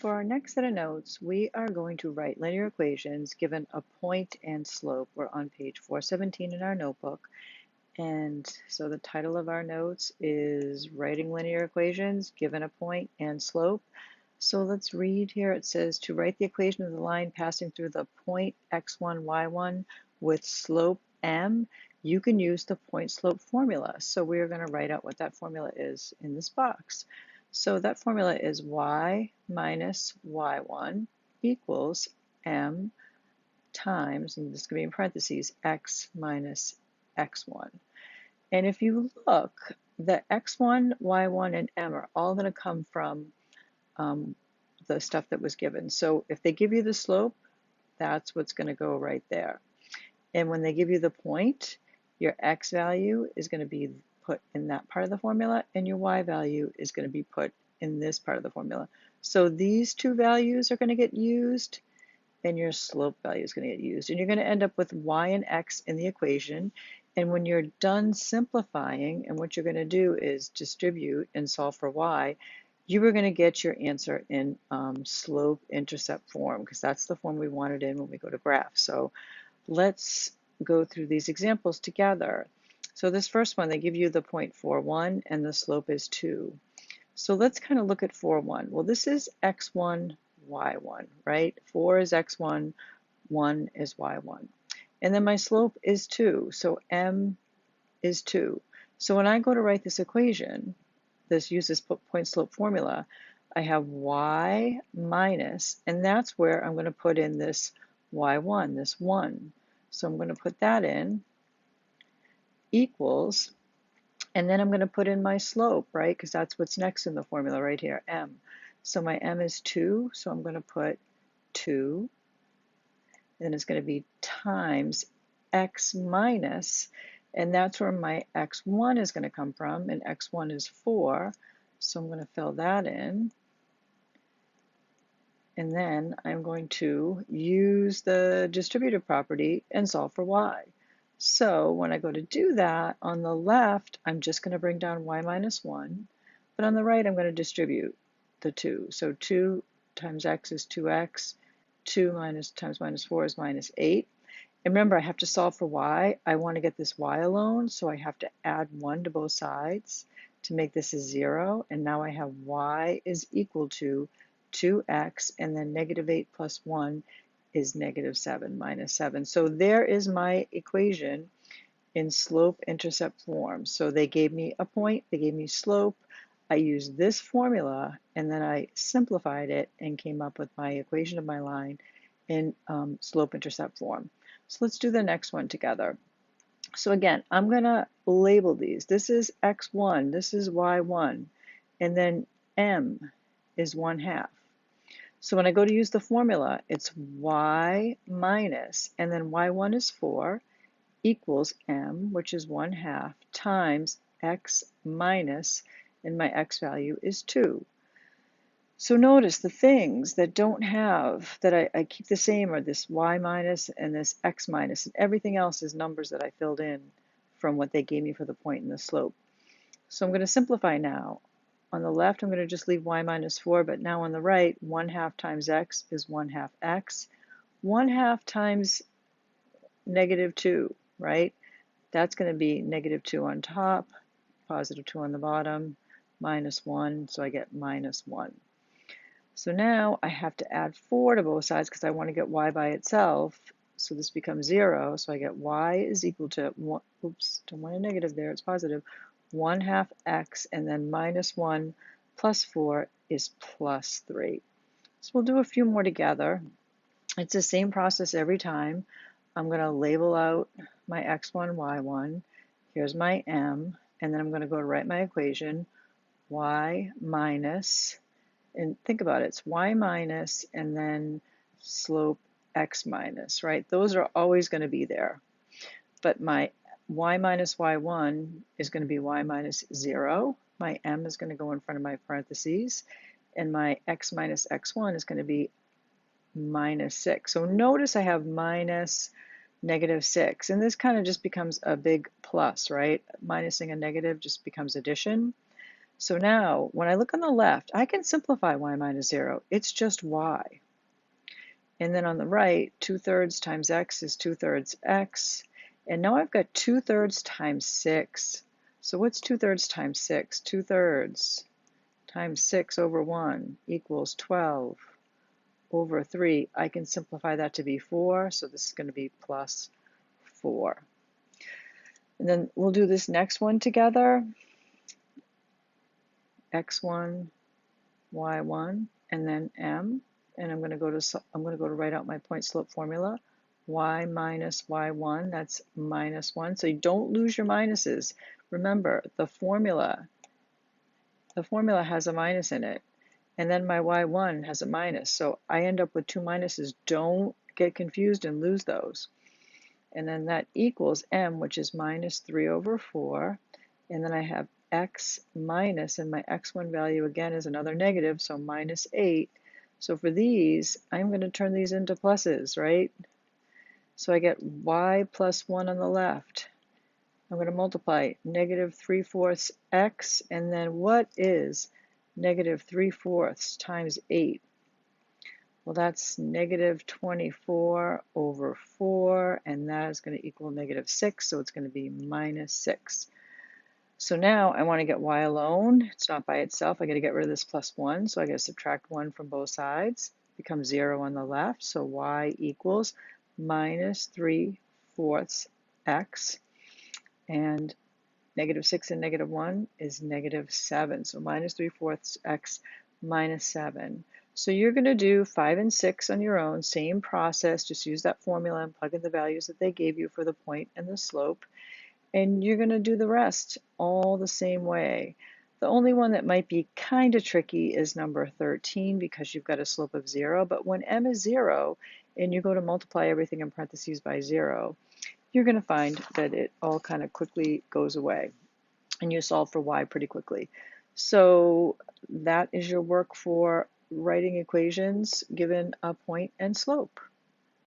For our next set of notes, we are going to write linear equations given a point and slope. We're on page 417 in our notebook. And so the title of our notes is Writing Linear Equations Given a Point and Slope. So let's read here. It says to write the equation of the line passing through the point x1, y1 with slope m, you can use the point slope formula. So we're going to write out what that formula is in this box. So that formula is y minus y1 equals m times, and this is going to be in parentheses, x minus x1. And if you look, the x1, y1, and m are all going to come from the stuff that was given. So if they give you the slope, that's what's going to go right there. And when they give you the point, your x value is going to be put in that part of the formula, and your y value is going to be put in this part of the formula. So these two values are going to get used, and your slope value is going to get used. And you're going to end up with y and x in the equation. And when you're done simplifying, and what you're going to do is distribute and solve for y, you are going to get your answer in slope-intercept form, because that's the form we want it in when we go to graph. So let's go through these examples together. So this first one, they give you the point 4,1 and the slope is 2. So let's kind of look at 4,1. Well, this is x1, y1, right? 4 is x1, 1 is y1. And then my slope is 2, so m is 2. So when I go to write this equation, use this point slope formula, I have y minus, and that's where I'm going to put in this y1, this 1. So I'm going to put that in, equals, and then I'm going to put in my slope, right? Because that's what's next in the formula right here, m. So my m is 2, so I'm going to put 2. Then it's going to be times x minus, and that's where my x1 is going to come from, and x1 is 4. So I'm going to fill that in. And then I'm going to use the distributive property and solve for y. So when I go to do that, on the left, I'm just going to bring down y minus 1. But on the right, I'm going to distribute the 2. So 2 times x is 2x. 2 times minus 4 is minus 8. And remember, I have to solve for y. I want to get this y alone, so I have to add 1 to both sides to make this a 0. And now I have y is equal to 2x, and then negative 8 plus 1 is negative 7, minus 7. So there is my equation in slope-intercept form. So they gave me a point, they gave me slope. I used this formula, and then I simplified it and came up with my equation of my line in slope-intercept form. So let's do the next one together. So again, I'm going to label these. This is x1, this is y1, and then m is 1/2. So when I go to use the formula, it's y minus, and then y1 is 4, equals m, which is 1/2, times x minus, and my x value is 2. So notice the things that don't have, that I keep the same, are this y minus and this x minus, and everything else is numbers that I filled in from what they gave me for the point and the slope. So I'm going to simplify now. On the left, I'm going to just leave y minus 4, but now on the right, 1/2 times x is 1/2 x. 1/2 times negative 2, right? That's going to be negative 2 on top, positive 2 on the bottom, minus 1, so I get minus 1. So now I have to add 4 to both sides because I want to get y by itself. So this becomes 0, so I get y is equal to, oops, don't want a negative there, it's positive, 1/2 x, and then minus 1 plus 4 is plus 3. So we'll do a few more together. It's the same process every time. I'm going to label out my x1, y1. Here's my m, and then I'm going to go to write my equation, y minus, and think about it, it's y minus and then slope x minus, right? Those are always going to be there. But my y minus y1 is going to be y minus 0. My m is going to go in front of my parentheses. And my x minus x1 is going to be minus 6. So notice I have minus negative 6. And this kind of just becomes a big plus, right? Minusing a negative just becomes addition. So now, when I look on the left, I can simplify y minus 0. It's just y. And then on the right, 2/3 times x is 2/3 x. And now I've got 2/3 times 6. So what's 2/3 times 6? 2/3 times 6 over 1 equals 12 over 3. I can simplify that to be 4, so this is going to be plus 4. And then we'll do this next one together. x1, y1, and then m. And I'm going to go to write out my point slope formula. Y minus y1, that's minus 1. So you don't lose your minuses. Remember, the formula has a minus in it. And then my y1 has a minus. So I end up with two minuses. Don't get confused and lose those. And then that equals m, which is minus 3 over 4. And then I have x minus, and my x1 value again is another negative, so minus 8. So for these, I'm going to turn these into pluses, right? So I get y plus 1 on the left. I'm going to multiply negative 3/4 x, and then what is negative 3/4 times 8? Well, that's negative 24 over 4, and that is going to equal negative 6, so it's going to be minus 6. So now I want to get y alone. It's not by itself. I got to get rid of this plus 1, so I got to subtract 1 from both sides. It becomes 0 on the left, so y equals minus 3/4 x, and negative 6 and negative 1 is negative 7, so minus 3/4 x minus 7. So you're going to do 5 and 6 on your own, same process, just use that formula and plug in the values that they gave you for the point and the slope, and you're going to do the rest all the same way. The only one that might be kind of tricky is number 13 because you've got a slope of 0, but when m is 0 and you go to multiply everything in parentheses by 0, you're going to find that it all kind of quickly goes away and you solve for y pretty quickly. So that is your work for writing equations given a point and slope.